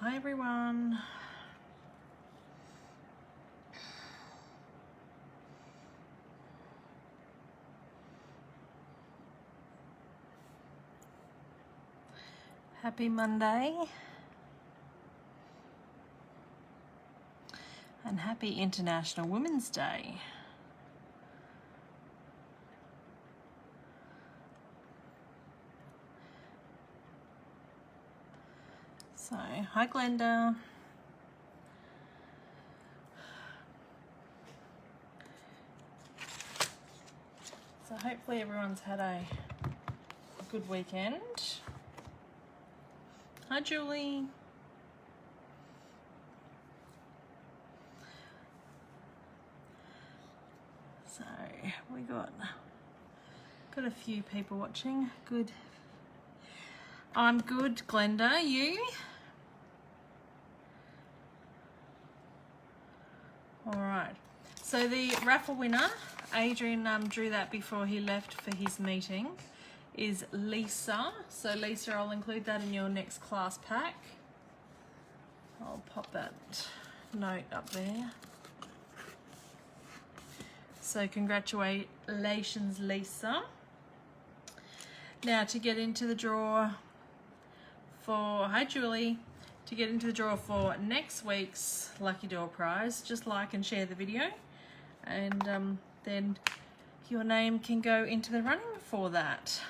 Hi everyone. Happy Monday. And happy International Women's Day. So, hi Glenda. So hopefully everyone's had a good weekend. Hi Julie. So we got a few people watching. Good. I'm good, Glenda. You? All right. So the raffle winner, Adrian drew that before he left for his meeting, is Lisa. So Lisa, I'll include that in your next class pack. I'll pop that note up there. So congratulations, Lisa. Now to get into the draw for, hi Julie, to get into the draw for next week's Lucky Door prize, just like and share the video, and then your name can go into the running for that.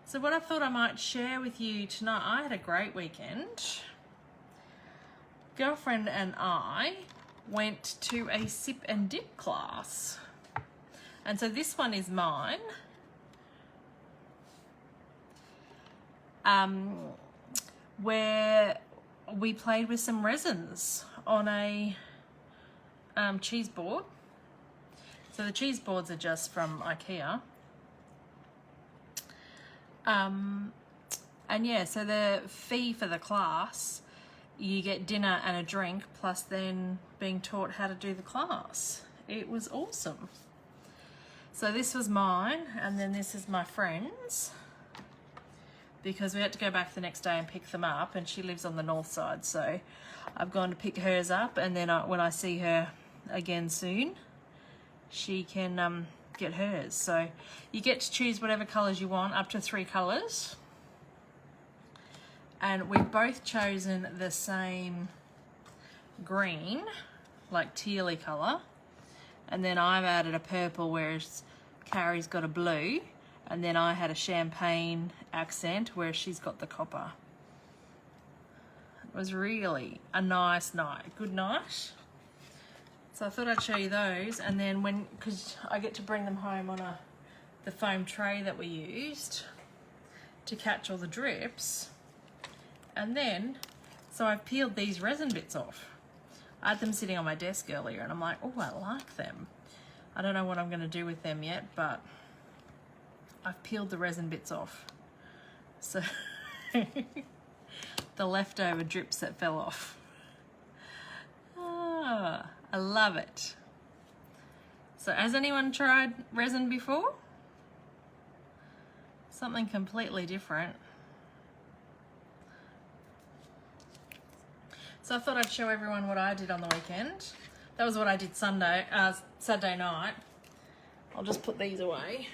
So what I thought I might share with you tonight, I had a great weekend. Girlfriend and I went to a sip and dip class. And so this one is mine. Where we played with some resins on a cheese board. So the cheese boards are just from IKEA. And yeah, so the fee for the class, you get dinner and a drink, plus then being taught how to do the class. It was awesome. So this was mine, and then this is my friend's, because we had to go back the next day and pick them up, and she lives on the north side, so I've gone to pick hers up, and then when I see her again soon, she can get hers. So you get to choose whatever colours you want, up to 3 colours. And we've both chosen the same green, like tealy colour. And then I've added a purple, whereas Carrie's got a blue. And then I had a champagne accent, where she's got the copper. It was really a nice night, good night. So I thought I'd show you those. And then because I get to bring them home on the foam tray that we used to catch all the drips. And then, so I've peeled these resin bits off. I had them sitting on my desk earlier, and I'm like, oh, I like them. I don't know what I'm going to do with them yet, but I've peeled the resin bits off. So the leftover drips that fell off. Ah, I love it. So has anyone tried resin before? Something completely different. So I thought I'd show everyone what I did on the weekend. That was what I did Saturday night. I'll just put these away.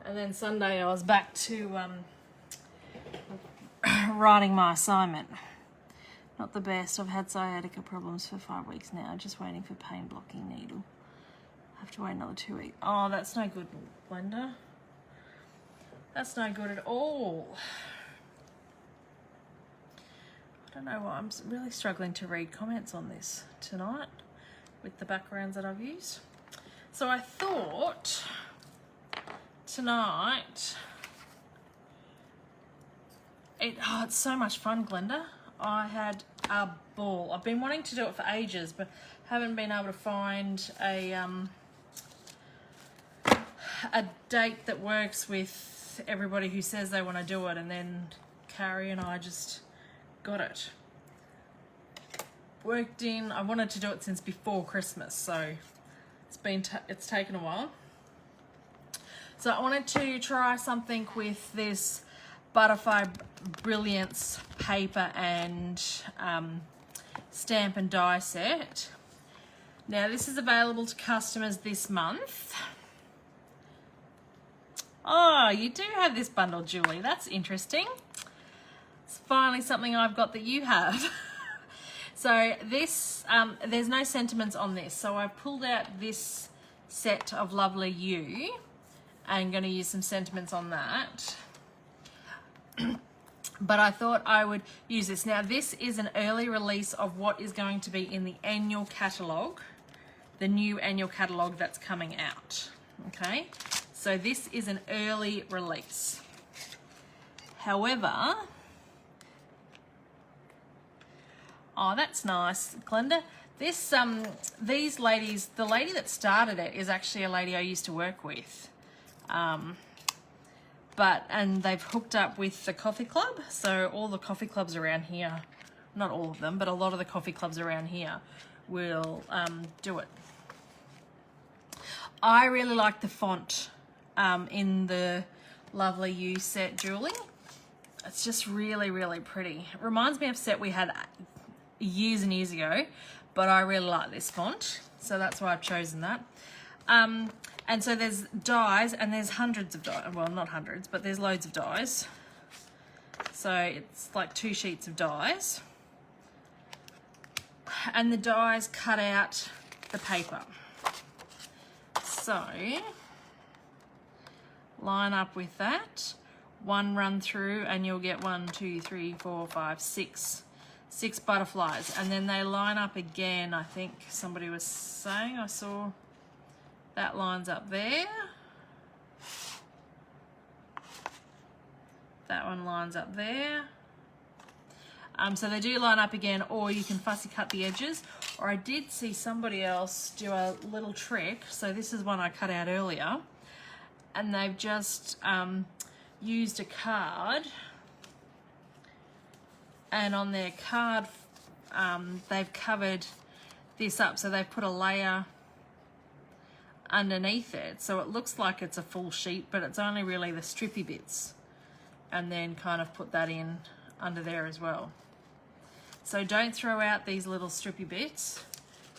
And then Sunday I was back to writing my assignment. Not the best. I've had sciatica problems for 5 weeks now. Just waiting for pain blocking needle. Have to wait another 2 weeks. Oh, that's no good, Glenda. That's no good at all. I don't know why, I'm really struggling to read comments on this tonight with the backgrounds that I've used. So I thought tonight, it's so much fun, Glenda. I had a ball. I've been wanting to do it for ages, but haven't been able to find a date that works with everybody who says they want to do it, and then Carrie and I just got it worked in. I wanted to do it since before Christmas, so it's taken a while. So I wanted to try something with this Butterfly Brilliance paper and stamp and die set. Now this is available to customers this month. Oh, you do have this bundle, Julie. That's interesting. It's finally something I've got that you have. So this, there's no sentiments on this. So I pulled out this set of Lovely You and going to use some sentiments on that. But I thought I would use this. Now this is an early release of what is going to be in the annual catalogue, the new annual catalogue that's coming out. Okay, so this is an early release. However, oh, that's nice, Glenda. This, these ladies, the lady that started it is actually a lady I used to work with. And they've hooked up with the coffee club. So all the coffee clubs around here, not all of them, but a lot of the coffee clubs around here will do it. I really like the font in the Lovely You set, Julie. It's just really, really pretty. It reminds me of a set we had years and years ago, but I really like this font, so that's why I've chosen that. And so there's dies, and there's hundreds of dies. Well, not hundreds, but there's loads of dies. So it's like 2 sheets of dies. And the dies cut out the paper. So line up with that. 1 run through, and you'll get 1, 2, 3, 4, 5, 6 butterflies. And then they line up again. I think somebody was saying, I saw that lines up there. That one lines up there. So they do line up again, or you can fussy cut the edges. Or I did see somebody else do a little trick. So this is one I cut out earlier. And they've just used a card. And on their card, they've covered this up. So they've put a layer underneath it, so it looks like it's a full sheet, but it's only really the strippy bits, and then kind of put that in under there as well. So don't throw out these little strippy bits,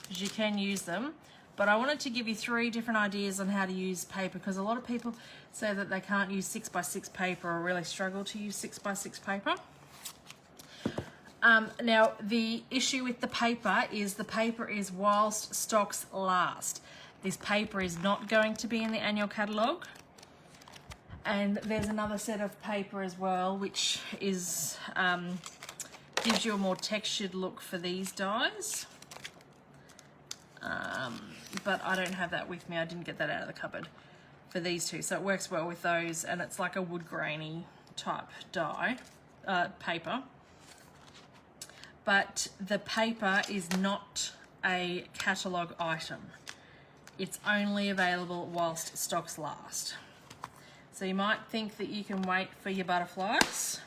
because you can use them. But I wanted to give you 3 different ideas on how to use paper, because a lot of people say that they can't use 6x6 paper or really struggle to use 6x6 paper. Now the issue with the paper is whilst stocks last. This paper is not going to be in the annual catalogue. And there's another set of paper as well, which is gives you a more textured look for these dies. But I don't have that with me. I didn't get that out of the cupboard for these 2. So it works well with those, and it's like a wood grainy type die, paper. But the paper is not a catalogue item. It's only available whilst stocks last. So you might think that you can wait for your butterflies,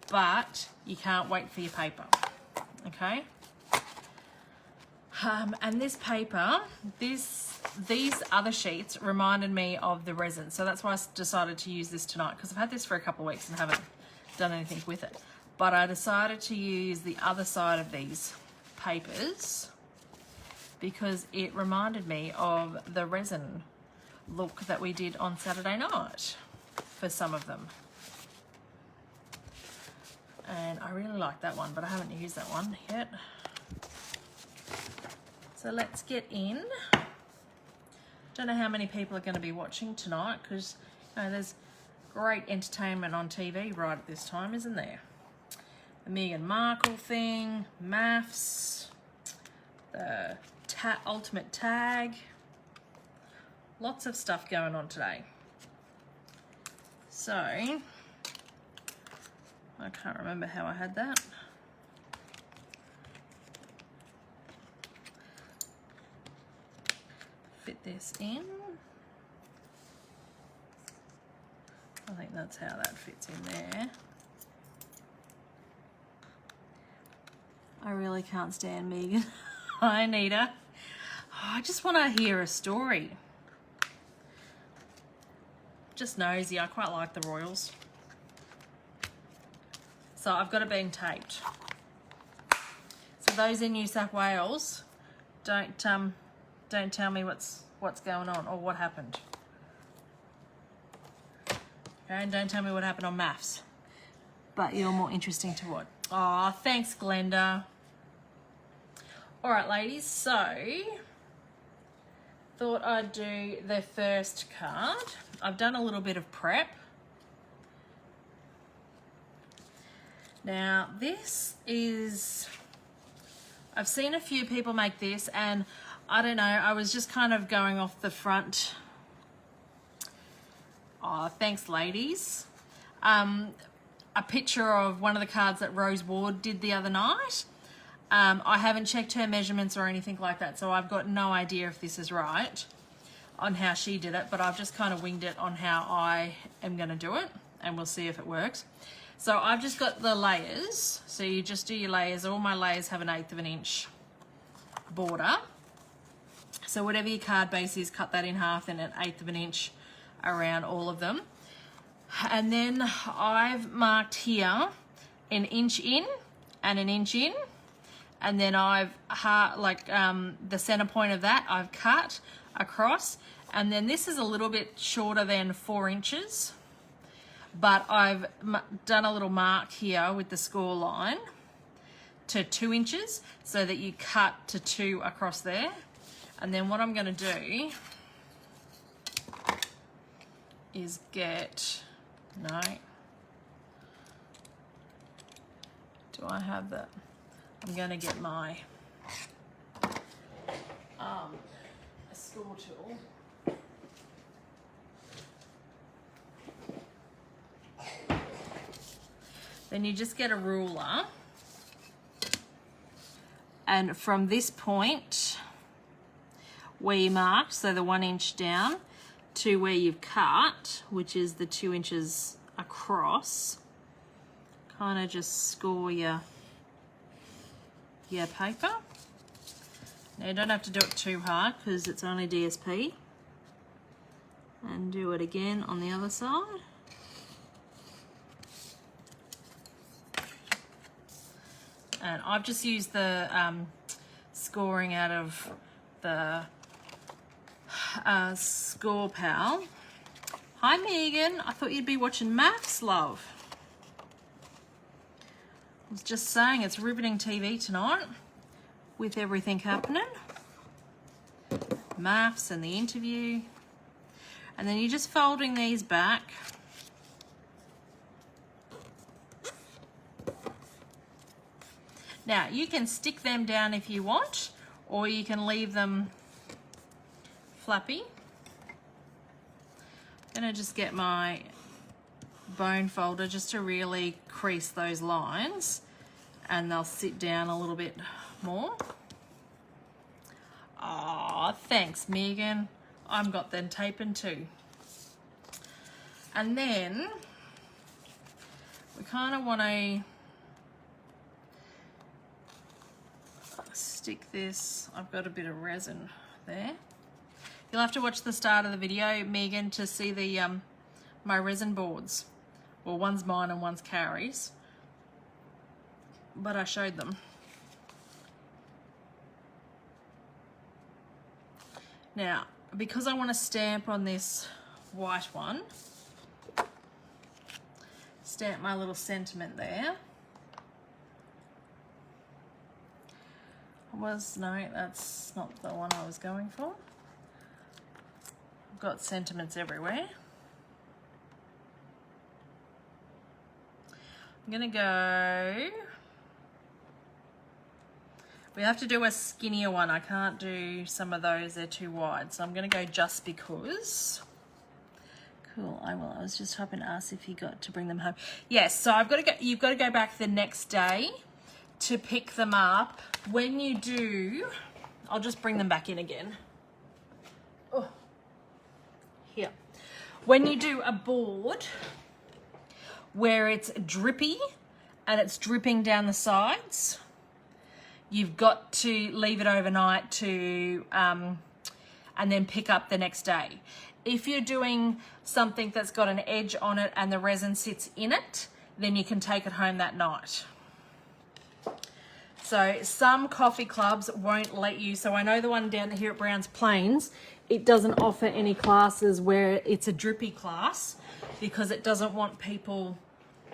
but you can't wait for your paper, okay? And this paper, these other sheets reminded me of the resin. So that's why I decided to use this tonight, because I've had this for a couple of weeks and haven't done anything with it. But I decided to use the other side of these papers because it reminded me of the resin look that we did on Saturday night for some of them. And I really like that one, but I haven't used that one yet. So let's get in. Don't know how many people are going to be watching tonight, because there's great entertainment on TV right at this time, isn't there? The Meghan Markle thing, maths, the ultimate tag, lots of stuff going on today. So I can't remember how I had that. Fit this in. I think that's how that fits in there. I really can't stand Megan. Hi, Anita. Oh, I just want to hear a story. Just nosy. I quite like the Royals. So I've got it being taped. So those in New South Wales, don't tell me what's going on or what happened. Okay, and don't tell me what happened on maths. But you're more interesting to watch. Oh, thanks, Glenda. All right, ladies, so thought I'd do the first card. I've done a little bit of prep. Now, this is, I've seen a few people make this, and I don't know, I was just kind of going off the front. Oh, thanks, ladies. A picture of one of the cards that Rose Ward did the other night. I haven't checked her measurements or anything like that, so I've got no idea if this is right on how she did it, but I've just kind of winged it on how I am going to do it, and we'll see if it works. So I've just got the layers, so you just do your layers. All my layers have an 1/8 of an inch border. So whatever your card base is, cut that in half and an 1/8 of an inch around all of them. And then I've marked here 1 inch in and 1 inch in. And then I've, the center point of that, I've cut across. And then this is a little bit shorter than 4 inches. But I've done a little mark here with the score line to 2 inches so that you cut to 2 across there. And then what I'm going to do is get, no, do I have that? I'm going to get my a score tool. Then you just get a ruler, and from this point where you marked, so the 1 inch down, to where you've cut, which is the 2 inches across, kind of just score your paper. Now you don't have to do it too hard because it's only DSP. And do it again on the other side. And I've just used the scoring out of the Score Pal. Hi Megan, I thought you'd be watching maths, love. I was just saying it's riveting TV tonight with everything happening. Maths and the interview. And then you're just folding these back. Now, you can stick them down if you want, or you can leave them flappy. I'm going to just get my bone folder just to really crease those lines, and they'll sit down a little bit more. Oh, thanks, Megan. I've got them taping too. And then we kind of want to stick this. I've got a bit of resin there. You'll have to watch the start of the video, Megan, to see the my resin boards. Well, one's mine and one's Carrie's, but I showed them. Now, because I want to stamp on this white one, stamp my little sentiment there. No, that's not the one I was going for. I've got sentiments everywhere. I'm gonna go, we have to do a skinnier one. I can't do some of those, they're too wide. So I'm gonna go just because. Cool, I will. I was just hoping to ask if you got to bring them home. Yes, so I've got to go, you've got to go back the next day to pick them up. When you do, I'll just bring them back in again. Oh, here. When you do a board where it's drippy and it's dripping down the sides, you've got to leave it overnight to, and then pick up the next day. If you're doing something that's got an edge on it and the resin sits in it, then you can take it home that night. So some coffee clubs won't let you. So I know the one down here at Browns Plains, it doesn't offer any classes where it's a drippy class because it doesn't want people,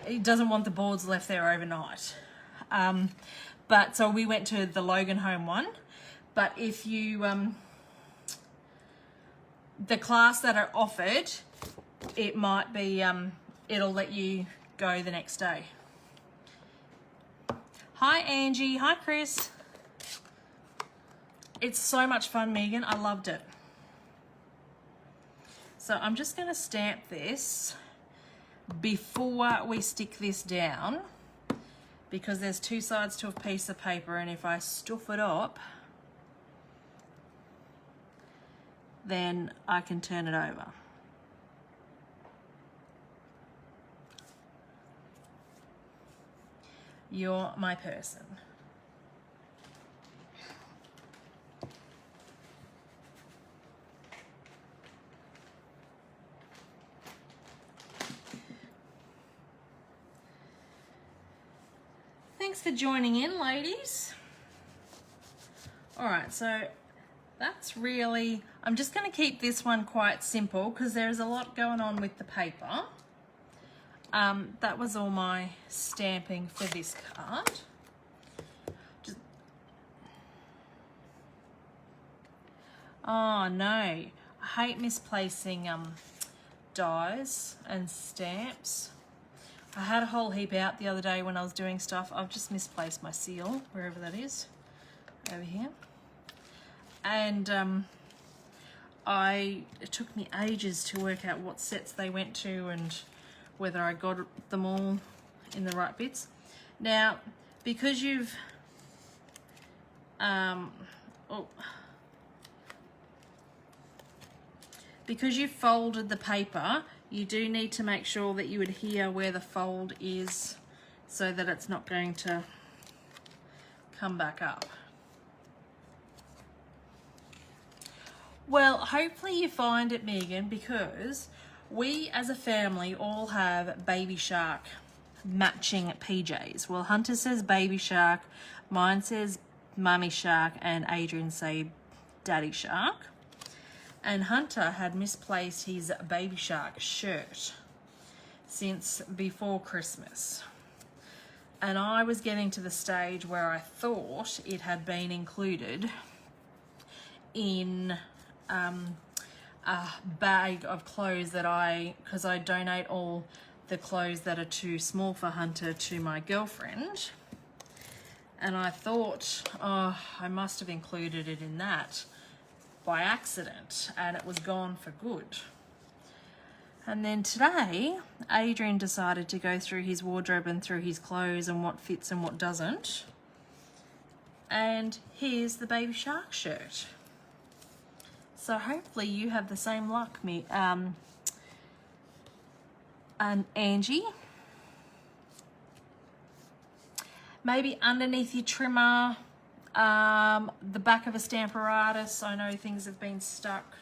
it doesn't want the boards left there overnight. But so we went to the Logan Home one. But if you, the class that are offered, it might be, it'll let you go the next day. Hi Angie, hi Chris. It's so much fun, Megan, I loved it. So I'm just gonna stamp this before we stick this down because there's two sides to a piece of paper, and if I stuff it up, then I can turn it over. You're my person. Thanks for joining in, ladies. All right, so that's really, I'm just going to keep this one quite simple because there's a lot going on with the paper. That was all my stamping for this card. Oh no, I hate misplacing dies and stamps. I had a whole heap out the other day when I was doing stuff. I've just misplaced my seal, wherever that is, over here. And it took me ages to work out what sets they went to and whether I got them all in the right bits. Now, because you've because you've folded the paper, you do need to make sure that you adhere where the fold is so that it's not going to come back up. Well, hopefully you find it, Megan, because we as a family all have Baby Shark matching PJs. Well, Hunter says Baby Shark, mine says Mummy Shark, and Adrian say Daddy Shark. And Hunter had misplaced his Baby Shark shirt since before Christmas. And I was getting to the stage where I thought it had been included in a bag of clothes that because I donate all the clothes that are too small for Hunter to my girlfriend. And I thought, oh, I must have included it in that by accident, and it was gone for good. And then today, Adrian decided to go through his wardrobe and through his clothes and what fits and what doesn't. And here's the Baby Shark shirt. So hopefully you have the same luck, and Angie. Maybe underneath your trimmer, the back of a Stamparatus. I know things have been stuck.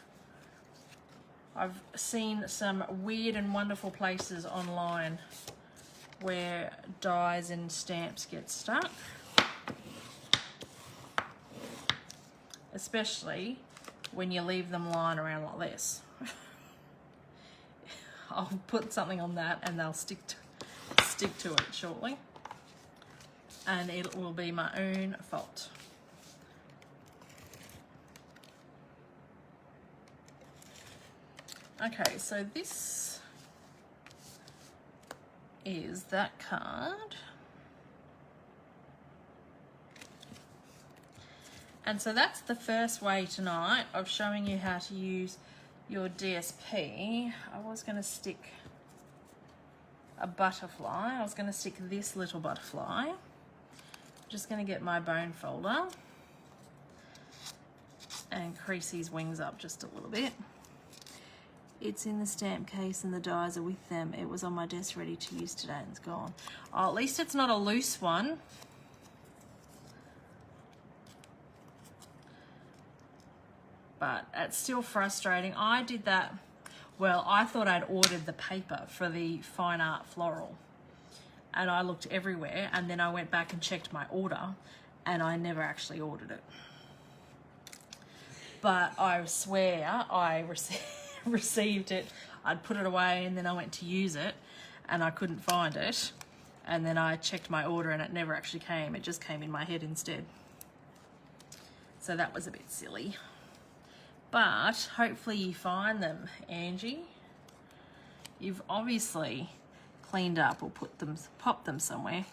I've seen some weird and wonderful places online where dies and stamps get stuck. Especially when you leave them lying around like this. I'll put something on that and they'll stick to it shortly. And it will be my own fault. Okay, so this is that card. And so that's the first way tonight of showing you how to use your DSP. I was going to stick a butterfly. I was going to stick this little butterfly. I'm just going to get my bone folder and crease these wings up just a little bit. It's in the stamp case and the dies are with them. It was on my desk ready to use today and it's gone. Oh, at least it's not a loose one. But it's still frustrating. I did that, well, I thought I'd ordered the paper for the fine art floral. and I looked everywhere, and then I went back and checked my order, and I never actually ordered it. But I swear I received it. I'd put it away, and then I went to use it, and I couldn't find it. And then I checked my order, and it never actually came. It just came in my head instead. So that was a bit silly. But hopefully you find them, Angie. You've obviously cleaned up or popped them somewhere.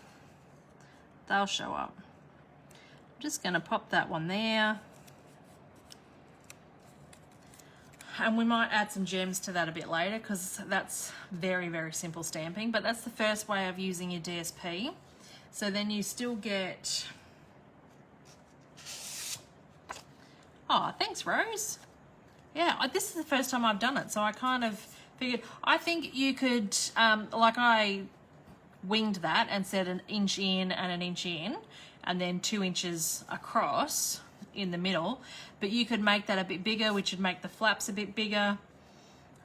They'll show up. I'm just going to pop that one there. And we might add some gems to that a bit later, because that's very, very simple stamping. But that's the first way of using your DSP. So then you still get... Oh, thanks, Rose. Yeah, this is the first time I've done it, so I kind of figured... I think you could, like I winged that and said an inch in and an inch in, and then 2 inches across in the middle, but you could make that a bit bigger, which would make the flaps a bit bigger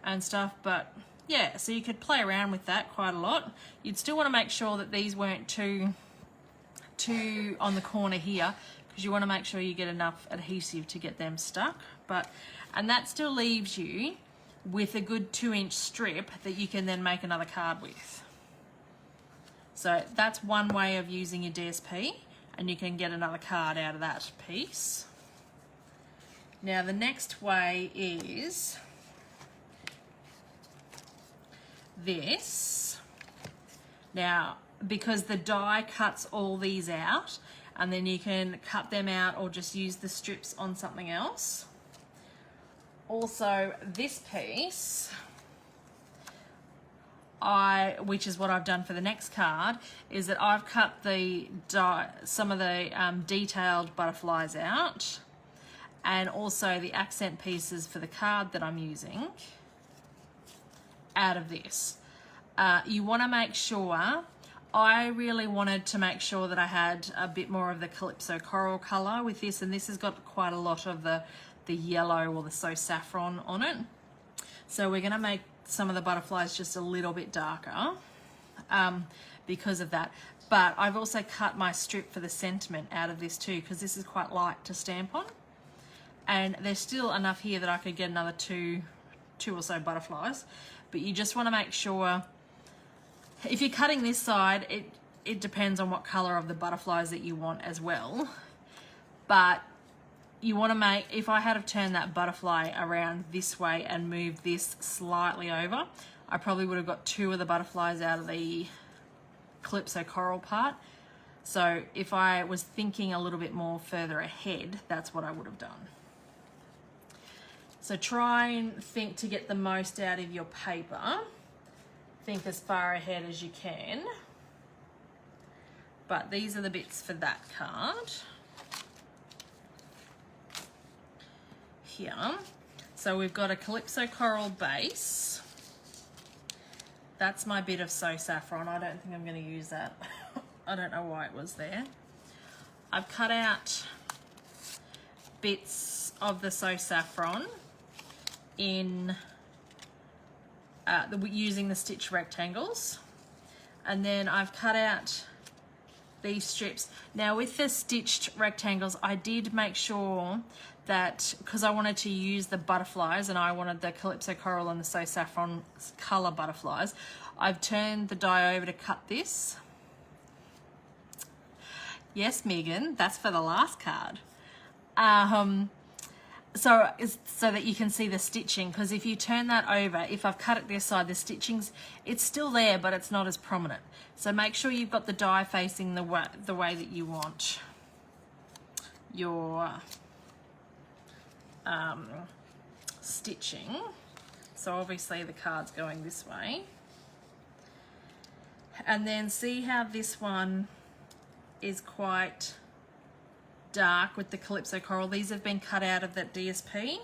and stuff. But yeah, so you could play around with that quite a lot. You'd still want to make sure that these weren't too on the corner here, because you want to make sure you get enough adhesive to get them stuck. And that still leaves you with a good 2-inch strip that you can then make another card with. So that's one way of using your DSP, and you can get another card out of that piece. Now the next way is this. Now, because the die cuts all these out, and then you can cut them out or just use the strips on something else. Also, this piece, which is what I've done for the next card, is that I've cut some of the detailed butterflies out, and also the accent pieces for the card that I'm using out of this. You want to make sure, I really wanted to make sure that I had a bit more of the Calypso Coral colour with this, and this has got quite a lot of the yellow or the So Saffron on it. So we're going to make some of the butterflies just a little bit darker because of that. But I've also cut my strip for the sentiment out of this too, because this is quite light to stamp on. And there's still enough here that I could get another two or so butterflies. But you just want to make sure, if you're cutting this side, it depends on what colour of the butterflies that you want as well. But you want to make, if I had have turned that butterfly around this way and moved this slightly over, I probably would have got 2 of the butterflies out of the Calypso Coral part. So if I was thinking a little bit more further ahead, that's what I would have done. So try and think to get the most out of your paper. Think as far ahead as you can. But these are the bits for that card. Here. So we've got a Calypso Coral base. That's my bit of So Saffron. I don't think I'm going to use that. I don't know why it was there. I've cut out bits of the So Saffron in using the stitch rectangles, and then I've cut out these strips. Now with the stitched rectangles, I did make sure that, because I wanted to use the butterflies and I wanted the Calypso Coral and the So Saffron colour butterflies, I've turned the die over to cut this. Yes, Megan, that's for the last card. So that you can see the stitching, because if you turn that over, if I've cut it this side, the stitching's, it's still there, but it's not as prominent. So make sure you've got the die facing the way that you want your stitching. So obviously the card's going this way. And then see how this one is quite dark with the Calypso Coral. These have been cut out of that DSP.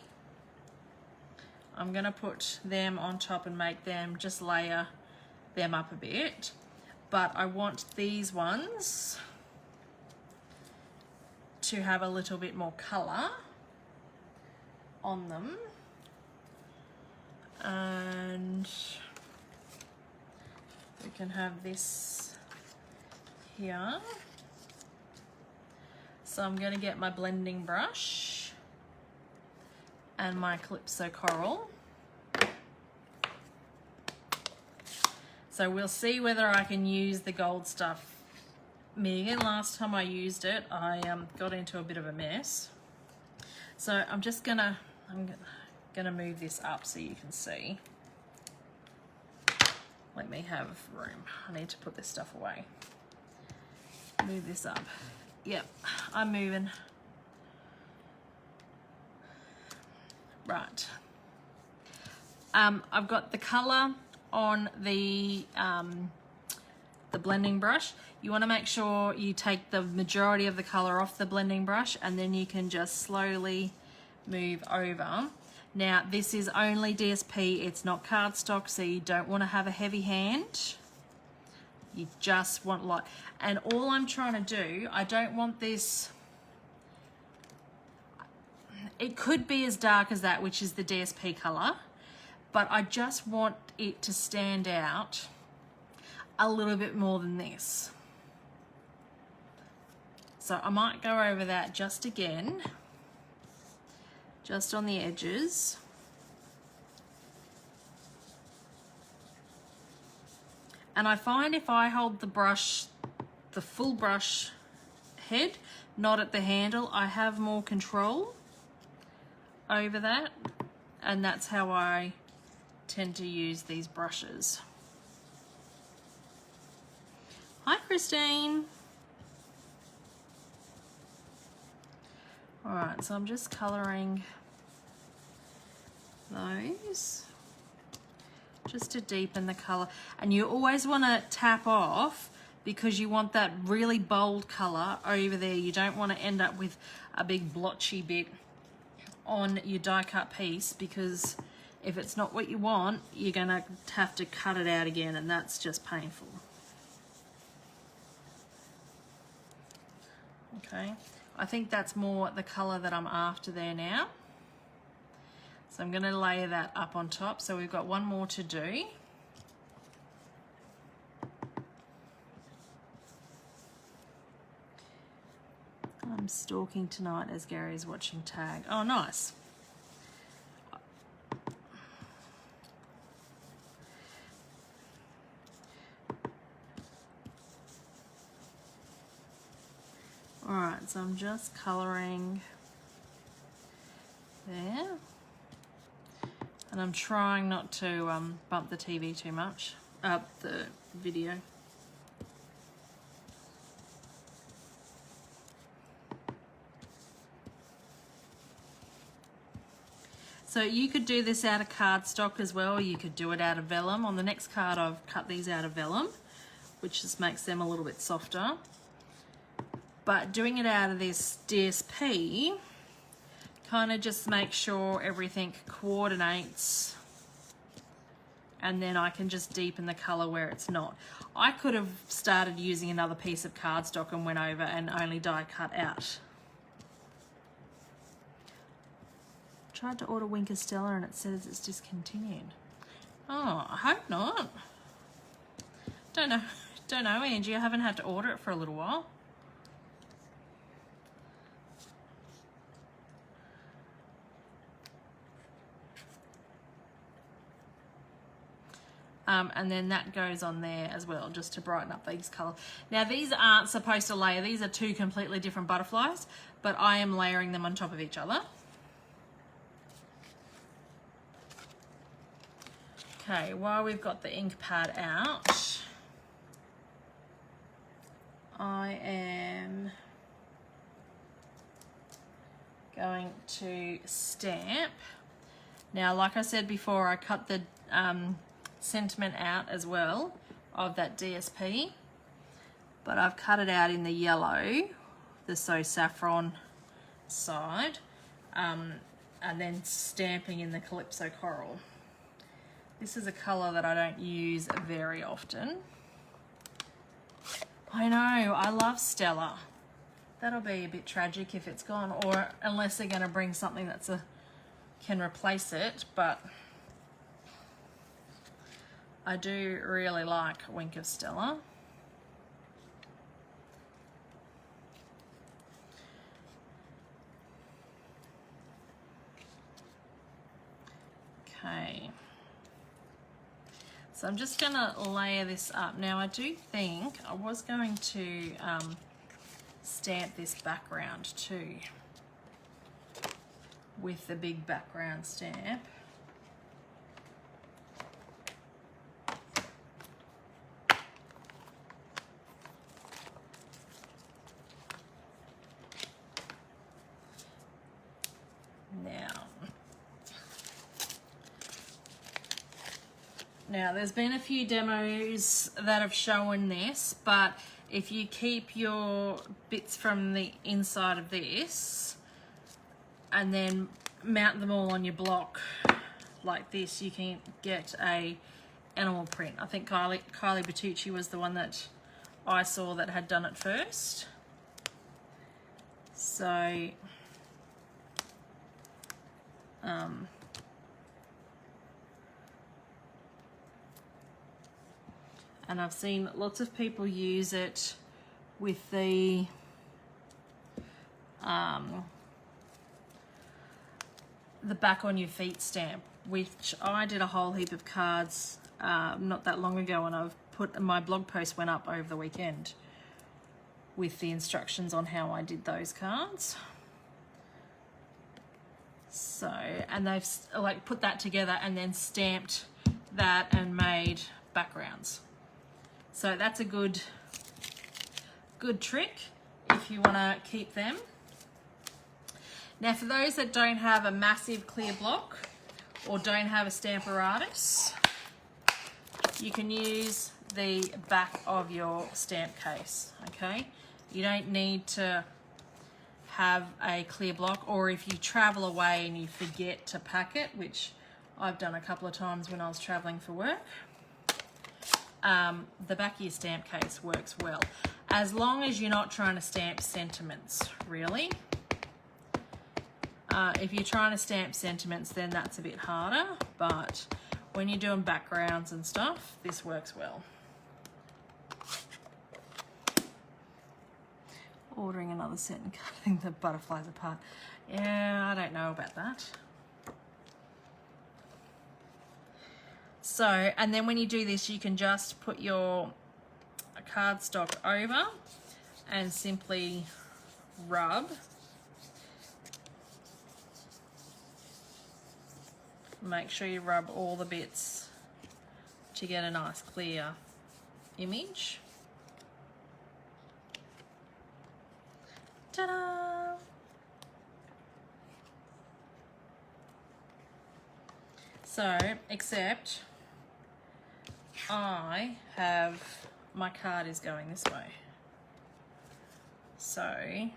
I'm going to put them on top and make them, just layer them up a bit. But I want these ones to have a little bit more colour on them. And we can have this here. So I'm going to get my blending brush and my Calypso Coral. So we'll see whether I can use the gold stuff. Me again, last time I used it, I got into a bit of a mess. So I'm gonna move this up so you can see. Let me have room. I need to put this stuff away. Move this up. Yep, I'm moving. Right. I've got the color on the blending brush. You want to make sure you take the majority of the color off the blending brush, and then you can just slowly move over. Now this is only DSP, it's not cardstock, so you don't want to have a heavy hand. You just want light. And all I'm trying to do, I don't want this, it could be as dark as that, which is the DSP color, but I just want it to stand out a little bit more than this. So I might go over that just again, just on the edges. And I find if I hold the brush, the full brush head, not at the handle, I have more control over that. And that's how I tend to use these brushes. Hi, Christine. All right, so I'm just coloring those just to deepen the color. And you always want to tap off because you want that really bold color over there. You don't want to end up with a big blotchy bit on your die cut piece, because if it's not what you want, you're gonna have to cut it out again, and that's just painful. Okay, I think that's more the color that I'm after there now. So I'm going to layer that up on top. So we've got one more to do. I'm stalking tonight as Gary's watching tag. Oh, nice. All right, so I'm just coloring there. And I'm trying not to bump the TV too much, the video. So you could do this out of cardstock as well. You could do it out of vellum. On the next card, I've cut these out of vellum, which just makes them a little bit softer. But doing it out of this DSP kind of just makes sure everything coordinates, and then I can just deepen the color where it's not. I could have started using another piece of cardstock and went over and only die cut out. Tried to order Winker Stella and it says it's discontinued. Oh, I hope not. Don't know, Angie. I haven't had to order it for a little while. And then that goes on there as well, just to brighten up these colours. Now these aren't supposed to layer, these are two completely different butterflies, but I am layering them on top of each other. Okay, while we've got the ink pad out, I am going to stamp. Now, like I said before, I cut the sentiment out as well of that DSP, but I've cut it out in the yellow, the So Saffron side, and then stamping in the Calypso Coral. This is a colour that I don't use very often. I know, I love Stella. That'll be a bit tragic if it's gone, or unless they're going to bring something that's can replace it, but I do really like Winker Stella. Okay. So I'm just going to layer this up. Now I do think I was going to stamp this background too with the big background stamp. Now, there's been a few demos that have shown this, but if you keep your bits from the inside of this and then mount them all on your block like this, you can get a animal print. I think Kylie Bertucci was the one that I saw that had done it first. So, and I've seen lots of people use it with the back on your feet stamp, which I did a whole heap of cards not that long ago, and I've put my blog post went up over the weekend with the instructions on how I did those cards. So, and they've like put that together and then stamped that and made backgrounds. So that's a good trick if you want to keep them. Now, for those that don't have a massive clear block or don't have a Stamparatus, you can use the back of your stamp case, okay? You don't need to have a clear block, or if you travel away and you forget to pack it, which I've done a couple of times when I was traveling for work, the back of your stamp case works well, as long as you're not trying to stamp sentiments, really. If you're trying to stamp sentiments, then that's a bit harder, but when you're doing backgrounds and stuff, this works well. Ordering another set and cutting the butterflies apart. Yeah, I don't know about that. So, and then when you do this, you can just put your cardstock over and simply rub. Make sure you rub all the bits to get a nice clear image. Ta-da! So, except I have, my card is going this way. So, I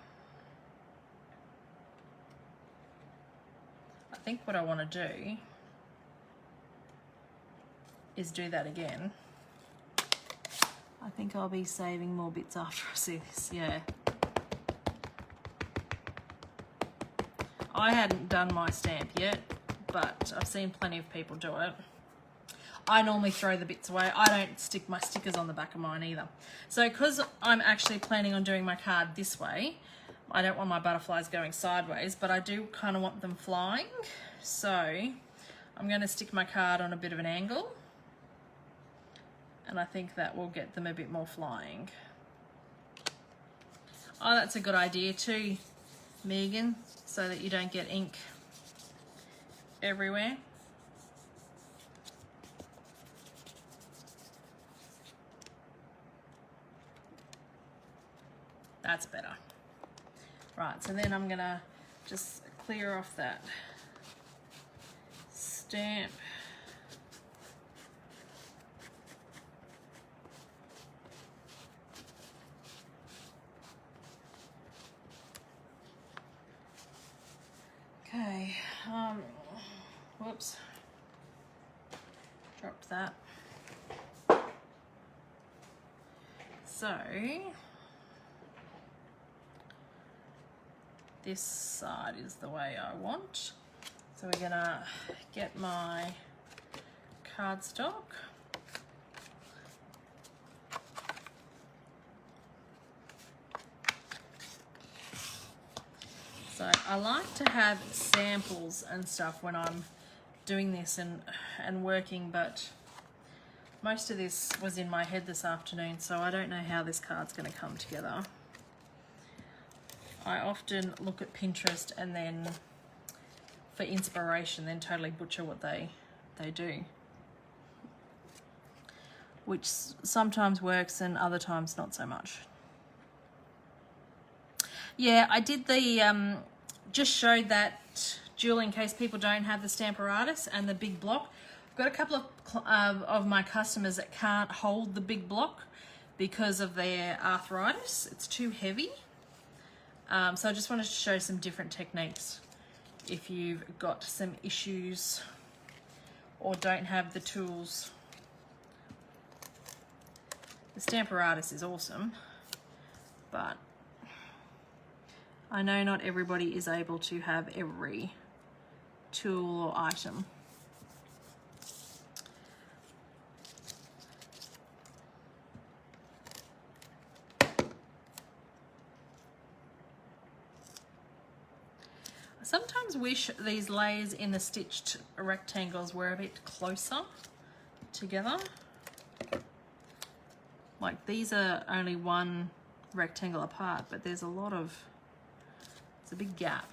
think what I want to do is do that again. I think I'll be saving more bits after I see this, yeah. I hadn't done my stamp yet, but I've seen plenty of people do it. I normally throw the bits away. I don't stick my stickers on the back of mine either. So because I'm actually planning on doing my card this way, I don't want my butterflies going sideways, but I do kind of want them flying. So I'm going to stick my card on a bit of an angle, and I think that will get them a bit more flying. Oh, that's a good idea too, Megan, so that you don't get ink everywhere. That's better. Right, so then I'm gonna just clear off that stamp. Okay, whoops, dropped that. So, this side is the way I want. So we're gonna get my cardstock. So I like to have samples and stuff when I'm doing this and working, but most of this was in my head this afternoon, so I don't know how this card's going to come together. I often look at Pinterest and then for inspiration, then totally butcher what they do, which sometimes works and other times not so much. Yeah, I did the, just showed that jewel in case people don't have the Stamparatus and the big block. I've got a couple of my customers that can't hold the big block because of their arthritis. It's too heavy. So I just wanted to show some different techniques if you've got some issues or don't have the tools. The Stamparatus is awesome, but I know not everybody is able to have every tool or item. I sometimes wish these layers in the stitched rectangles were a bit closer together. Like these are only one rectangle apart, but there's a lot of, it's a big gap.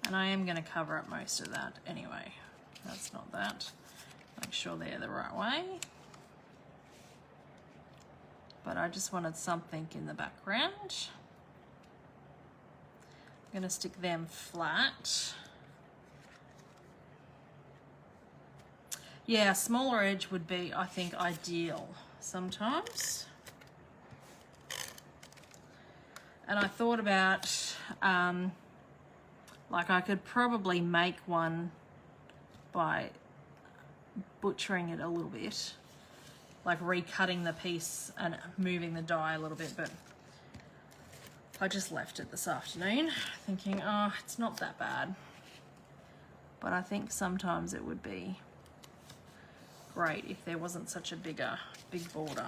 And I am going to cover up most of that anyway. That's not that. Make sure they're the right way. But I just wanted something in the background. I'm going to stick them flat. Yeah, smaller edge would be, I think, ideal sometimes. And I thought about, like I could probably make one by butchering it a little bit, like recutting the piece and moving the die a little bit, but I just left it this afternoon thinking, oh, it's not that bad. But I think sometimes it would be great if there wasn't such a big border.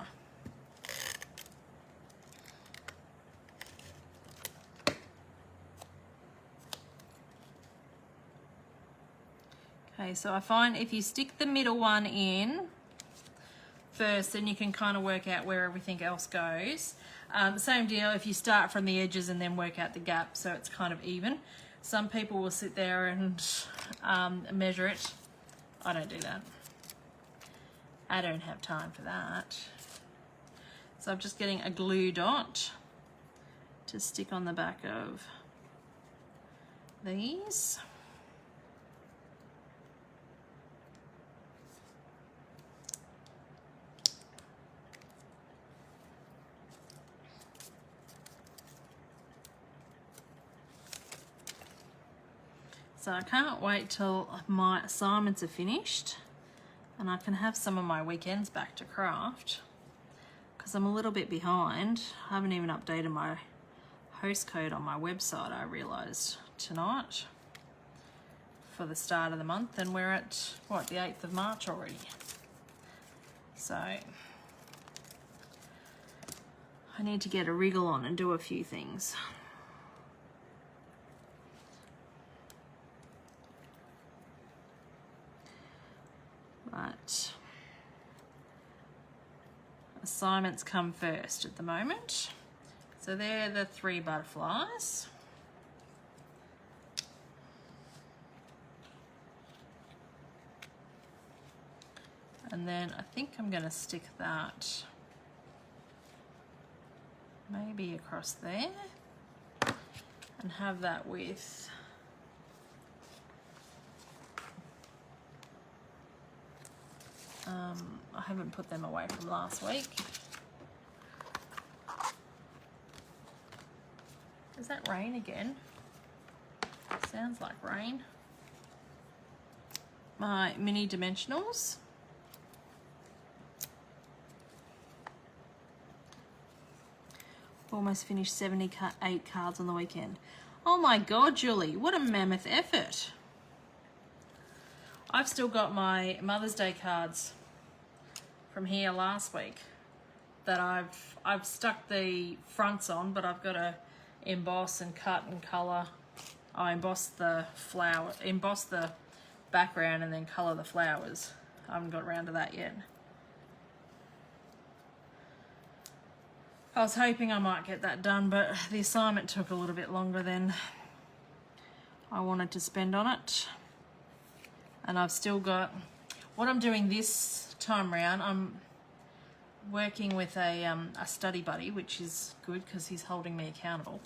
Okay, so I find if you stick the middle one in first, then you can kind of work out where everything else goes. Same deal if you start from the edges and then work out the gap so it's kind of even. Some people will sit there and measure it. I don't do that. I don't have time for that. So I'm just getting a glue dot to stick on the back of these. So I can't wait till my assignments are finished and I can have some of my weekends back to craft, because I'm a little bit behind. I haven't even updated my host code on my website, I realised tonight, for the start of the month, and we're at, what, the 8th of March already. So I need to get a wriggle on and do a few things. But assignments come first at the moment. So they're the 3 butterflies. And then I think I'm going to stick that maybe across there and have that with I haven't put them away from last week. Is that rain again? Sounds like rain. My mini dimensionals. Almost finished 78 cards on the weekend. Oh my God, Julie, what a mammoth effort. I've still got my Mother's Day cards from here last week that I've stuck the fronts on, but I've got to emboss and cut and colour. I emboss the flower, emboss the background and then colour the flowers. I haven't got around to that yet. I was hoping I might get that done, but the assignment took a little bit longer than I wanted to spend on it. And I've still got, what I'm doing this time round, I'm working with a study buddy, which is good because he's holding me accountable.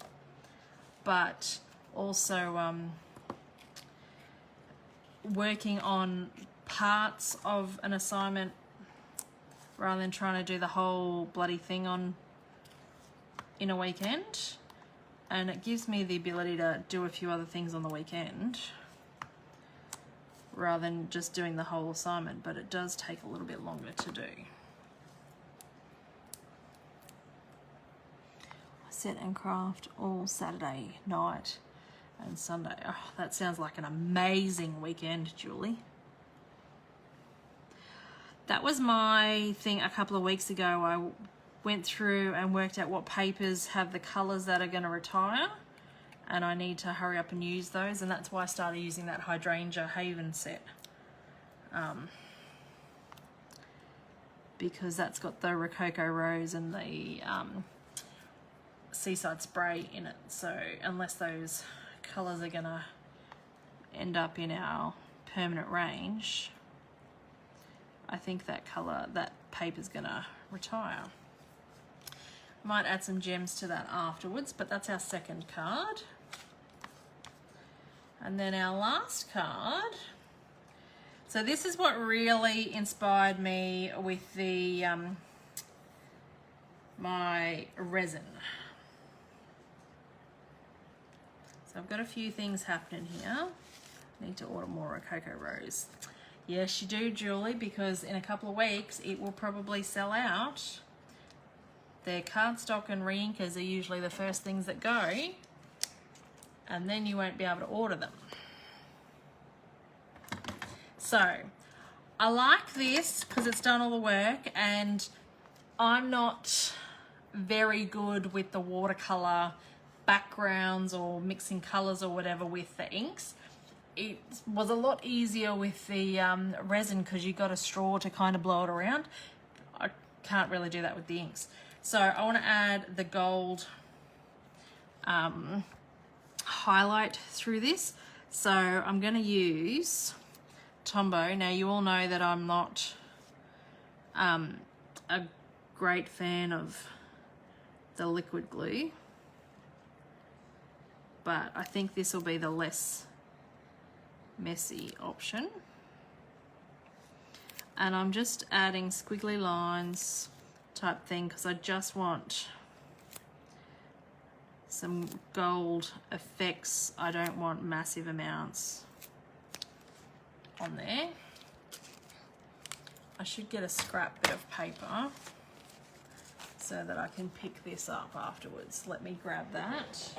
But also working on parts of an assignment rather than trying to do the whole bloody thing in a weekend. And it gives me the ability to do a few other things on the weekend rather than just doing the whole assignment, but it does take a little bit longer to do. I sit and craft all Saturday night and Sunday. Oh, that sounds like an amazing weekend, Julie. That was my thing a couple of weeks ago. I went through and worked out what papers have the colours that are going to retire, and I need to hurry up and use those, and that's why I started using that Hydrangea Haven set, because that's got the Rococo Rose and the Seaside Spray in it. So unless those colours are going to end up in our permanent range, I think that paper's going to retire. Might add some gems to that afterwards, but that's our second card. And then our last card. So this is what really inspired me with the my resin. So I've got a few things happening here. Need to order more Rococo Rose. Yes, you do, Julie, because in a couple of weeks it will probably sell out. Their cardstock and reinkers are usually the first things that go, and then you won't be able to order them. So I like this because it's done all the work, and I'm not very good with the watercolor backgrounds or mixing colors or whatever with the inks. It was a lot easier with the resin because you got a straw to kind of blow it around. I can't really do that with the inks. So I want to add the gold highlight through this. So I'm going to use Tombow. Now you all know that I'm not a great fan of the liquid glue, but I think this will be the less messy option. And I'm just adding squiggly lines type thing because I just want some gold effects. I don't want massive amounts on there. I should get a scrap bit of paper so that I can pick this up afterwards. Let me grab that.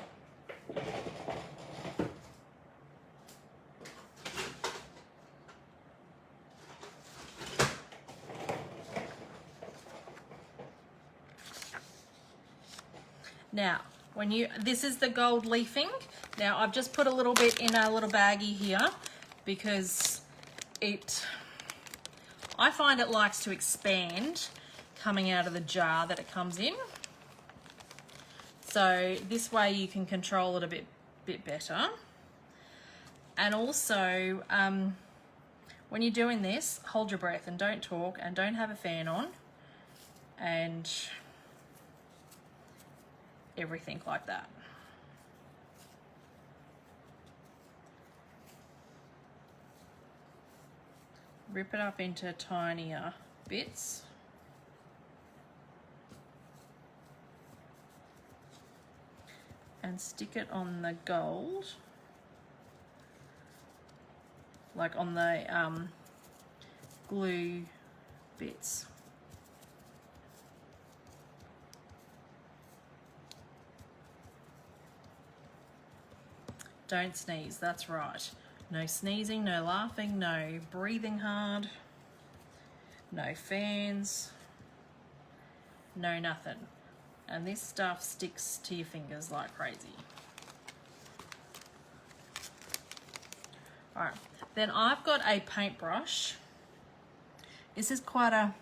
Now, this is the gold leafing. Now, I've just put a little bit in a little baggie here because I find it likes to expand coming out of the jar that it comes in. So this way you can control it a bit better. And also, when you're doing this, hold your breath and don't talk and don't have a fan on and everything like that. Rip it up into tinier bits. And stick it on the gold, like on the glue bits. Don't sneeze, that's right. No sneezing, no laughing, no breathing hard, no fans, no nothing. And this stuff sticks to your fingers like crazy. Alright, then I've got a paintbrush. This is quite a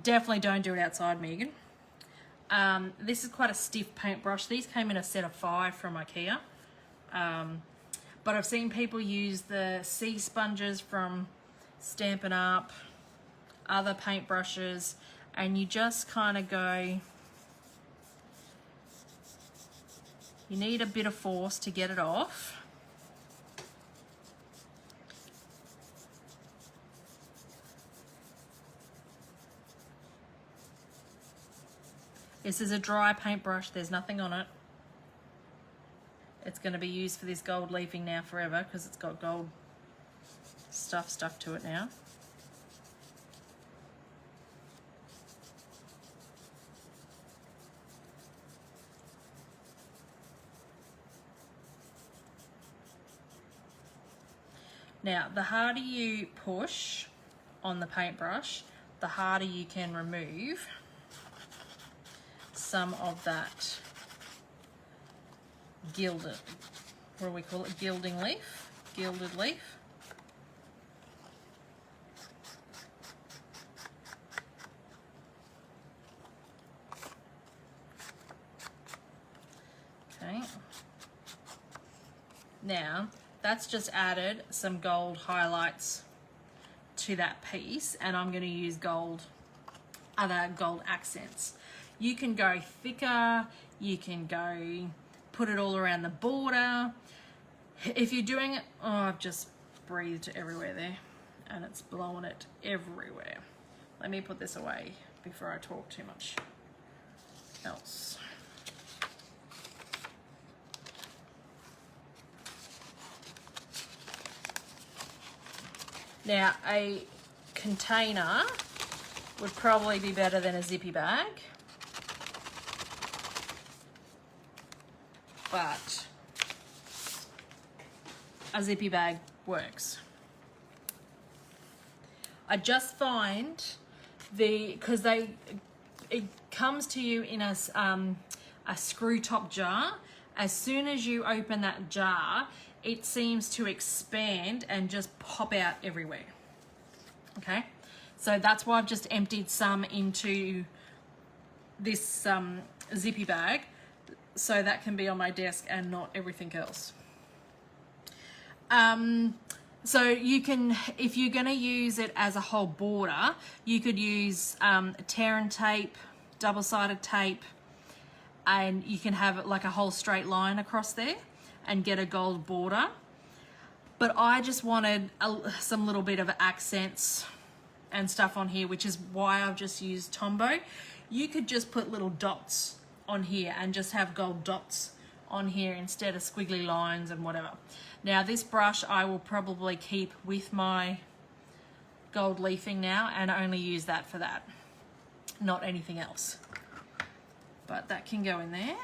definitely don't do it outside, Megan. This is quite a stiff paintbrush. These came in a set of 5 from IKEA. But I've seen people use the sea sponges from Stampin' Up, other paintbrushes, and you just kind of go, you need a bit of force to get it off. This is a dry paintbrush, there's nothing on it. It's going to be used for this gold leafing now forever because it's got gold stuff stuck to it now. Now, the harder you push on the paintbrush, the harder you can remove some of that gilded, what do we call it, gilded leaf. Okay. Now, that's just added some gold highlights to that piece, and I'm going to use other gold accents. You can go thicker, you can go put it all around the border. If you're doing it, oh, I've just breathed everywhere there and it's blowing it everywhere. Let me put this away before I talk too much else. Now, a container would probably be better than a zippy bag. But a zippy bag works. I just find because it comes to you in a screw top jar. As soon as you open that jar, it seems to expand and just pop out everywhere. Okay, so that's why I've just emptied some into this zippy bag, so that can be on my desk and not everything else. So you can, if you're going to use it as a whole border, you could use tear and tape, double-sided tape, and you can have it like a whole straight line across there and get a gold border. But I just wanted some little bit of accents and stuff on here, which is why I've just used Tombow. You could just put little dots on here and just have gold dots on here instead of squiggly lines and whatever. Now this brush I will probably keep with my gold leafing now and only use that for that, not anything else. But that can go in there.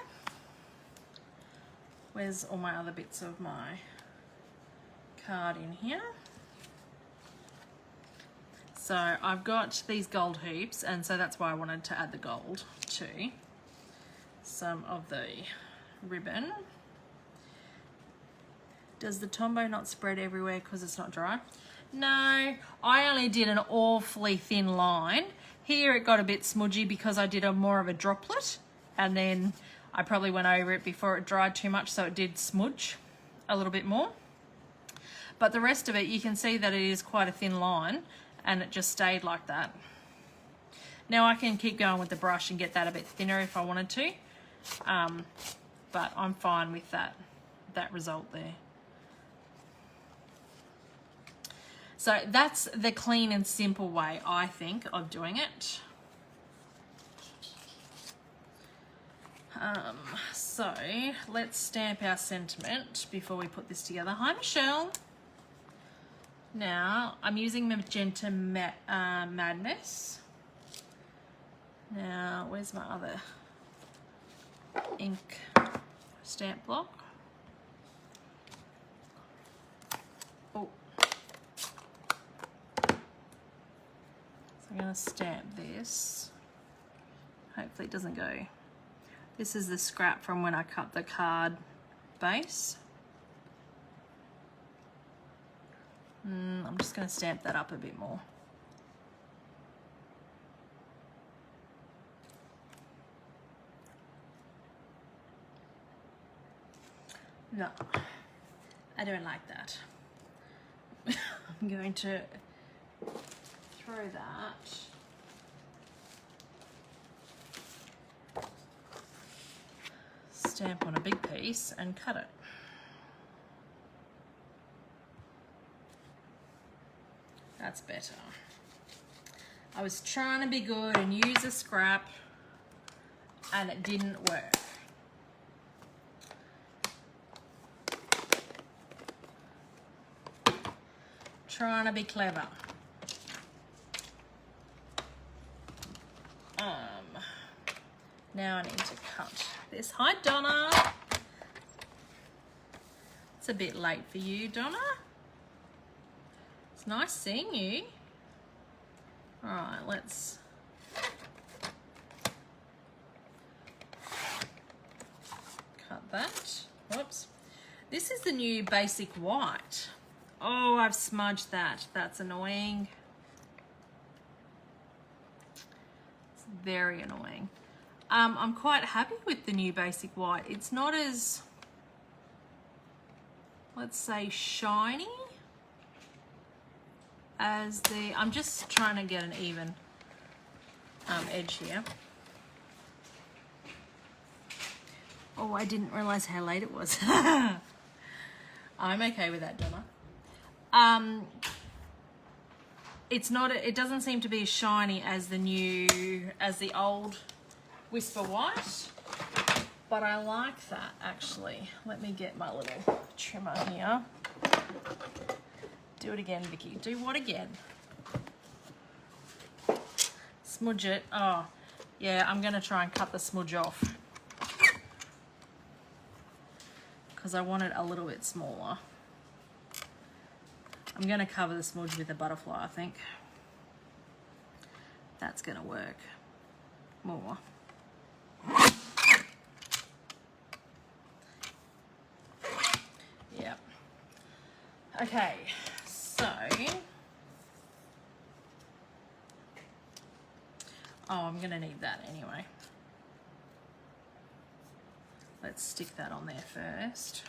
Where's all my other bits of my card in here? So I've got these gold hoops, and so that's why I wanted to add the gold to some of the ribbon. Does the Tombow not spread everywhere because it's not dry? No, I only did an awfully thin line. Here it got a bit smudgy because I did more of a droplet, and then I probably went over it before it dried too much, so it did smudge a little bit more. But the rest of it, you can see that it is quite a thin line, and it just stayed like that. Now I can keep going with the brush and get that a bit thinner if I wanted to, but I'm fine with that result there. So that's the clean and simple way, I think, of doing it. So let's stamp our sentiment before we put this together. Hi, Michelle. Now I'm using Magenta Madness. Now where's my other ink stamp block? Oh. I'm going to stamp this. Hopefully it doesn't go. This is the scrap from when I cut the card base. I'm just going to stamp that up a bit more. No, I don't like that. I'm going to throw that. Stamp on a big piece and cut it. That's better. I was trying to be good and use a scrap and it didn't work. Trying to be clever. Now I need to cut this. Hi, Donna. It's a bit late for you, Donna. It's nice seeing you. All right, let's cut that. Whoops. This is the new basic white. Oh, I've smudged that. That's annoying. It's very annoying. I'm quite happy with the new basic white. It's not as, let's say, shiny as the, I'm just trying to get an even edge here. Oh, I didn't realize how late it was. I'm okay with that, Donna. It's not, it doesn't seem to be as shiny as the old Whisper White, but I like that actually. Let me get my little trimmer here. Do it again, Vickie. Do what again? Smudge it. Oh, yeah, I'm gonna try and cut the smudge off because I want it a little bit smaller. I'm gonna cover the smudge with a butterfly, I think. That's gonna work more. Yep. Okay, so, oh, I'm gonna need that anyway. Let's stick that on there first.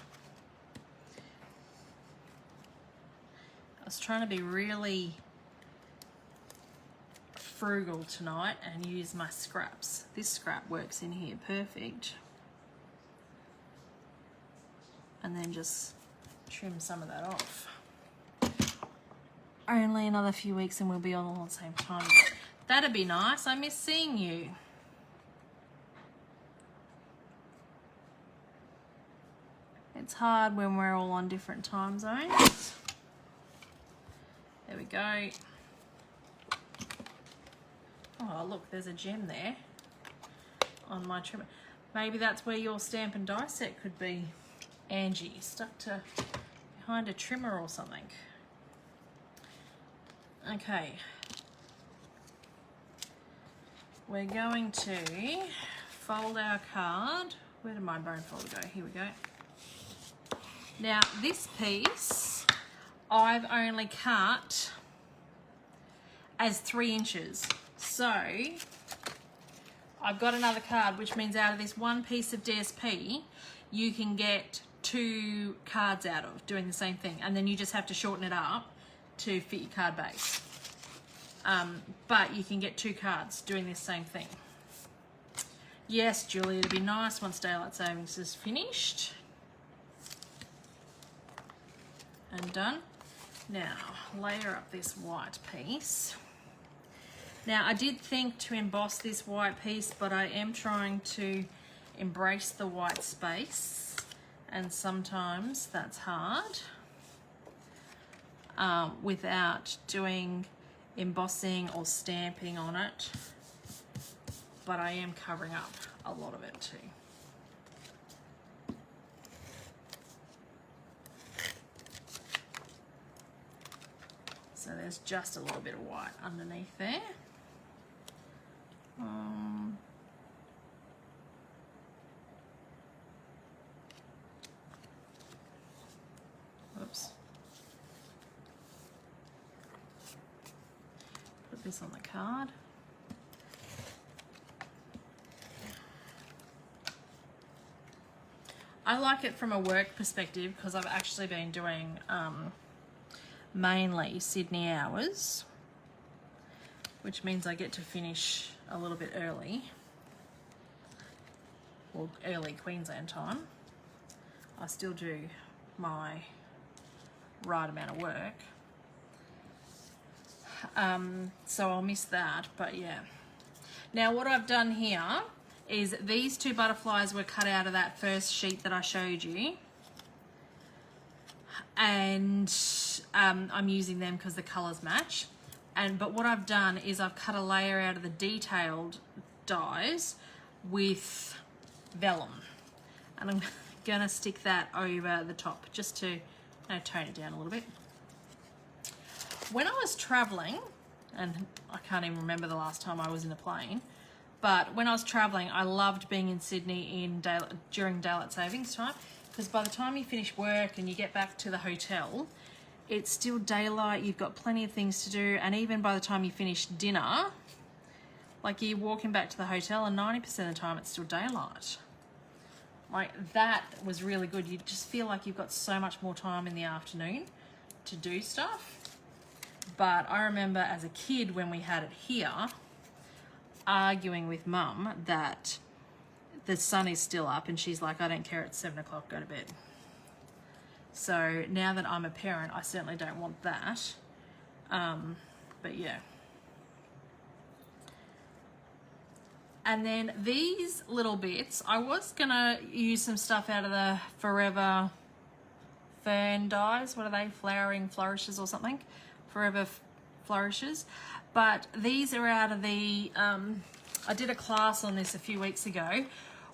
I was trying to be really frugal tonight and use my scraps. This scrap works in here perfect. And then just trim some of that off. Only another few weeks and we'll be all at the same time. That'd be nice. I miss seeing you. It's hard when we're all on different time zones. There we go. Oh, look, there's a gem there on my trimmer. Maybe that's where your stamp and die set could be, Angie, stuck to behind a trimmer or something. Okay. We're going to fold our card. Where did my bone folder go? Here we go. Now, this piece I've only cut as 3 inches. So I've got another card, which means out of this one piece of DSP, you can get 2 cards out of doing the same thing. And then you just have to shorten it up to fit your card base. But you can get 2 cards doing this same thing. Yes, Julie, it'd be nice once daylight savings is finished. And done. Now, layer up this white piece. Now, I did think to emboss this white piece, but I am trying to embrace the white space, and sometimes that's hard without doing embossing or stamping on it, but I am covering up a lot of it too. So there's just a little bit of white underneath there. focus on the card. I like it from a work perspective because I've actually been doing mainly Sydney hours, which means I get to finish a little bit early, or early Queensland time. I still do my right amount of work, so I'll miss that, but yeah. Now what I've done here is these two butterflies were cut out of that first sheet that I showed you, and I'm using them because the colours match. But what I've done is I've cut a layer out of the detailed dies with vellum, and I'm gonna stick that over the top just to tone it down a little bit. When I was traveling, and I can't even remember the last time I was in a plane, but when I was traveling, I loved being in Sydney during daylight savings time, because by the time you finish work and you get back to the hotel, it's still daylight, you've got plenty of things to do, and even by the time you finish dinner, like you're walking back to the hotel and 90% of the time it's still daylight. Like, that was really good. You just feel like you've got so much more time in the afternoon to do stuff. But I remember as a kid when we had it here, arguing with Mum that the sun is still up, and she's like, I don't care, it's 7 o'clock, go to bed. So now that I'm a parent, I certainly don't want that. But yeah. And then these little bits, I was gonna use some stuff out of the Forever Fern dies. What are they? Flowering Flourishes or something? Forever Flourishes. But these are out of the, I did a class on this a few weeks ago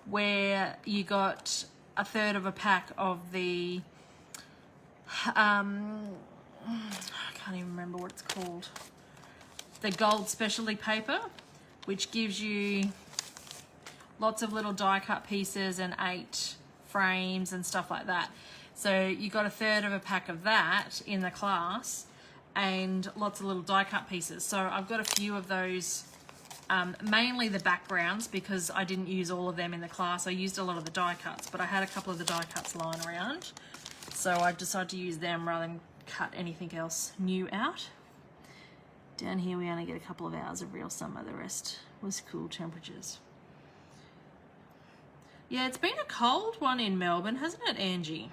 where you got a third of a pack of the, I can't even remember what it's called, the gold specialty paper, which gives you lots of little die cut pieces and 8 frames and stuff like that. So you got a third of a pack of that in the class, and lots of little die cut pieces. So I've got a few of those, mainly the backgrounds, because I didn't use all of them in the class. I used a lot of the die cuts, but I had a couple of the die cuts lying around, so I decided to use them rather than cut anything else new out. Down here we only get a couple of hours of real summer, the rest was cool temperatures. Yeah, it's been a cold one in Melbourne, hasn't it, Angie?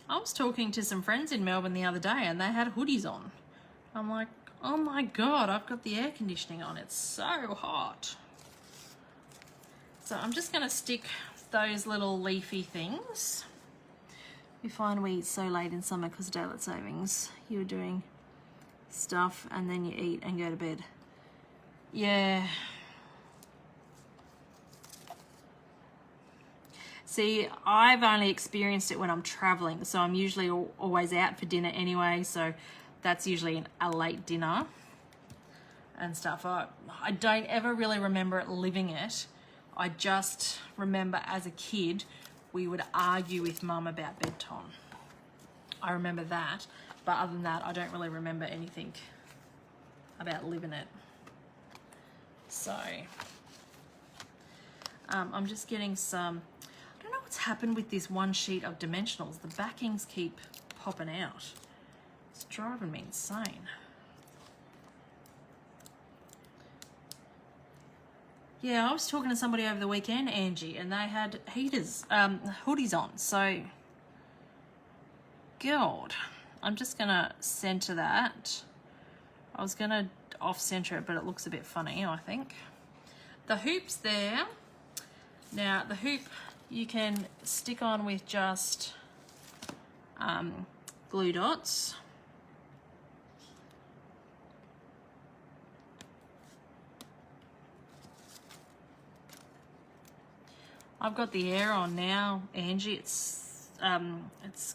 I was talking to some friends in Melbourne the other day and they had hoodies on. I'm like, oh my God, I've got the air conditioning on. It's so hot. So I'm just gonna stick those little leafy things. We find we eat so late in summer because of daylight savings. You're doing stuff and then you eat and go to bed. Yeah. See, I've only experienced it when I'm traveling, so I'm usually always out for dinner anyway, so that's usually a late dinner and stuff. I don't ever really remember living it. I just remember as a kid, we would argue with Mum about bedtime. I remember that, but other than that, I don't really remember anything about living it. So, I'm just getting some, I don't know what's happened with this one sheet of dimensionals. The backings keep popping out. It's driving me insane. Yeah, I was talking to somebody over the weekend, Angie, and they had heaters, hoodies on, so God, I'm just gonna center that. I was gonna off-center it, but it looks a bit funny, I think. The hoop's there. Now, the hoop you can stick on with just glue dots. I've got the air on now, Angie. It's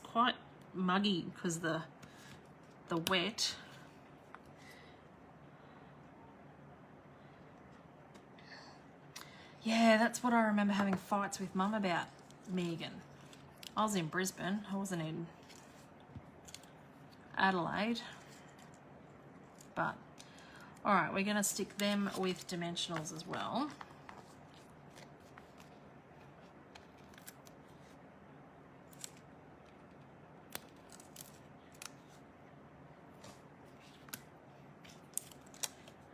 quite muggy because the wet. Yeah, that's what I remember having fights with Mum about, Megan. I was in Brisbane. I wasn't in Adelaide. But, all right, we're going to stick them with dimensionals as well.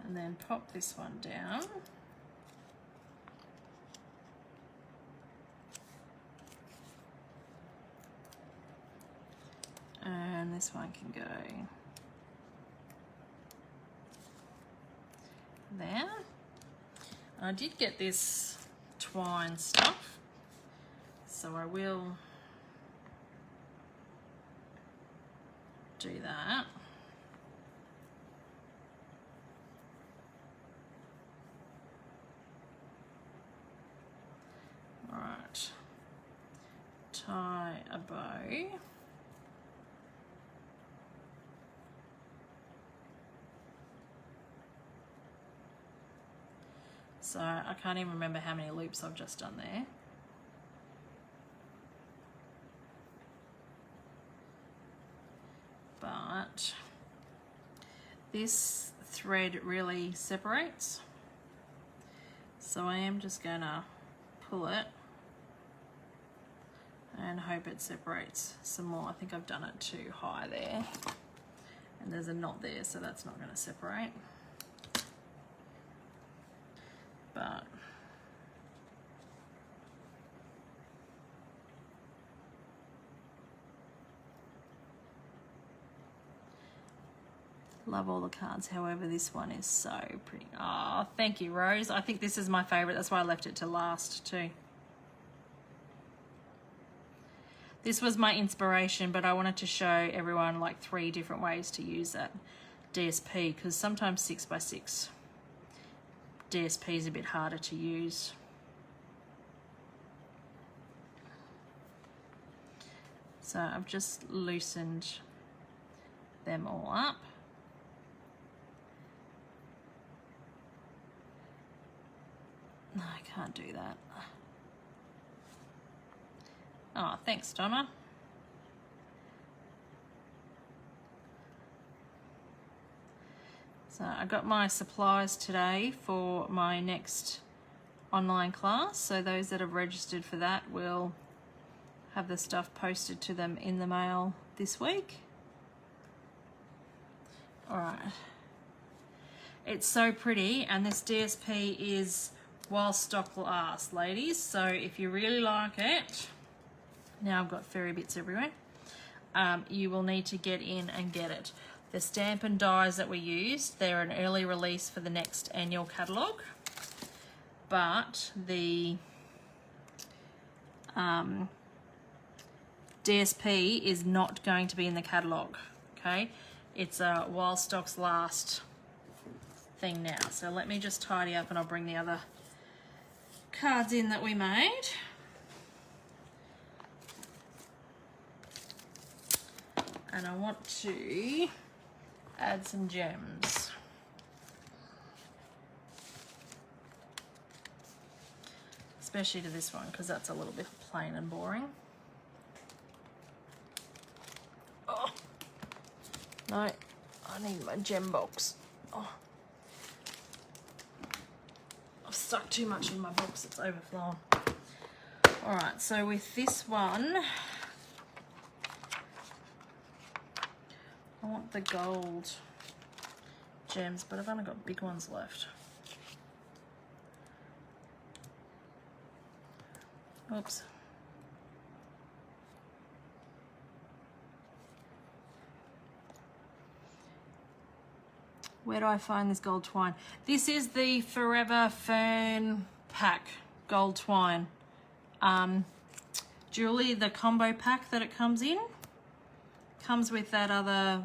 And then pop this one down. And this one can go there. I did get this twine stuff, so I will do that. All right, tie a bow. So I can't even remember how many loops I've just done there. But this thread really separates. So I am just gonna pull it and hope it separates some more. I think I've done it too high there. And there's a knot there, so that's not gonna separate. But love all the cards. However, this one is so pretty. Oh, thank you, Rose. I think this is my favorite. That's why I left it to last too. This was my inspiration, but I wanted to show everyone like 3 different ways to use that DSP, because sometimes 6x6 DSP is a bit harder to use. So I've just loosened them all up. No, I can't do that. Oh, thanks, Donna. So I got my supplies today for my next online class. So those that have registered for that will have the stuff posted to them in the mail this week. All right. It's so pretty, and this DSP is while stock lasts, ladies. So if you really like it, now I've got fairy bits everywhere, you will need to get in and get it. The stamp and dies that we used, they're an early release for the next annual catalogue, but the DSP is not going to be in the catalogue, okay? It's a while stocks last thing now. So let me just tidy up and I'll bring the other cards in that we made. And I want to add some gems. Especially to this one, because that's a little bit plain and boring. Oh, no, I need my gem box. Oh, I've stuck too much in my box, it's overflowing. All right, so with this one, I want the gold gems, but I've only got big ones left. Oops. Where do I find this gold twine? This is the Forever Fern pack, gold twine. Julie, the combo pack that it comes in, comes with that other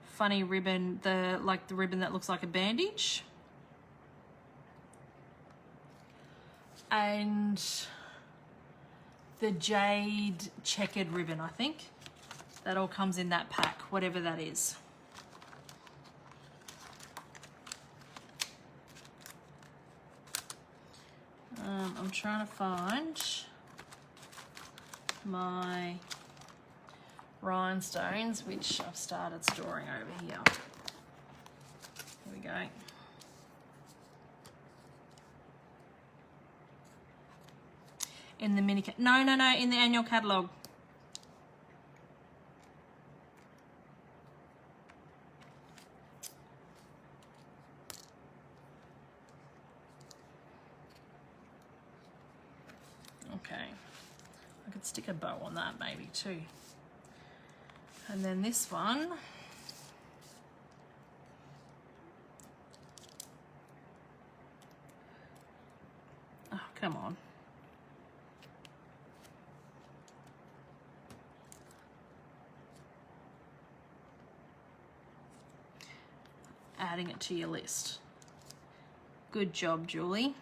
funny ribbon, the ribbon that looks like a bandage. And the jade checkered ribbon, I think. That all comes in that pack, whatever that is. I'm trying to find my rhinestones, which I've started storing over here. Here we go. In the mini, no, in the annual catalogue. Okay, I could stick a bow on that maybe too. And then this one, oh, come on. Adding it to your list. Good job, Julie.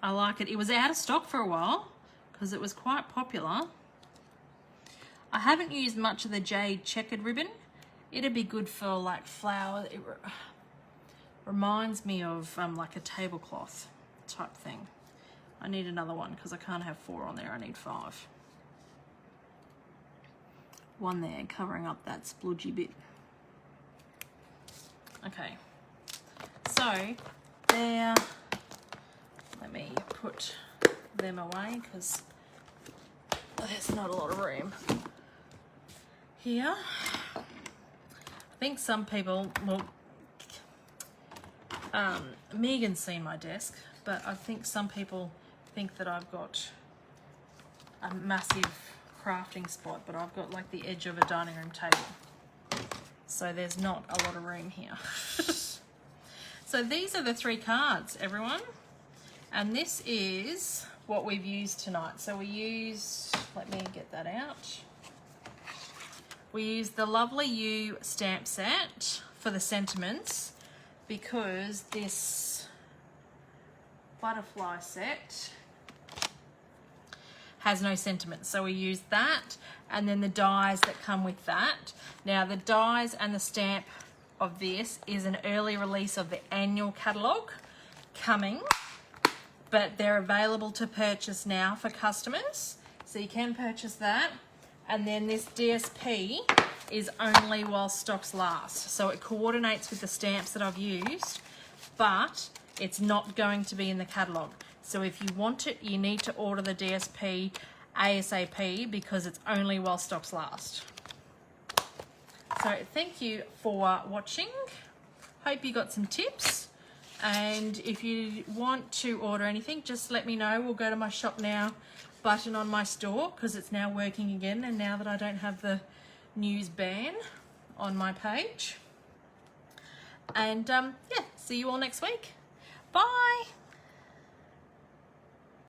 I like it. It was out of stock for a while because it was quite popular. I haven't used much of the jade checkered ribbon. It'd be good for like flower. It reminds me of like a tablecloth type thing. I need another one because I can't have 4 on there. I need 5. One there covering up that splodgy bit. Okay, so there. Let me put them away because there's not a lot of room here. I think some people, well, Megan's seen my desk, but I think some people think that I've got a massive crafting spot, but I've got like the edge of a dining room table. So there's not a lot of room here. So these are the 3 cards, everyone. And this is what we've used tonight. So we used, let me get that out. We used the Lovely You stamp set for the sentiments because this butterfly set has no sentiments. So we used that and then the dies that come with that. Now the dies and the stamp of this is an early release of the annual catalogue coming, but they're available to purchase now for customers. So you can purchase that. And then this DSP is only while stocks last. So it coordinates with the stamps that I've used, but it's not going to be in the catalogue. So if you want it, you need to order the DSP ASAP because it's only while stocks last. So thank you for watching. Hope you got some tips. And if you want to order anything, just let me know. We'll go to my shop now button on my store because it's now working again, and now that I don't have the news ban on my page. And yeah, see you all next week. Bye.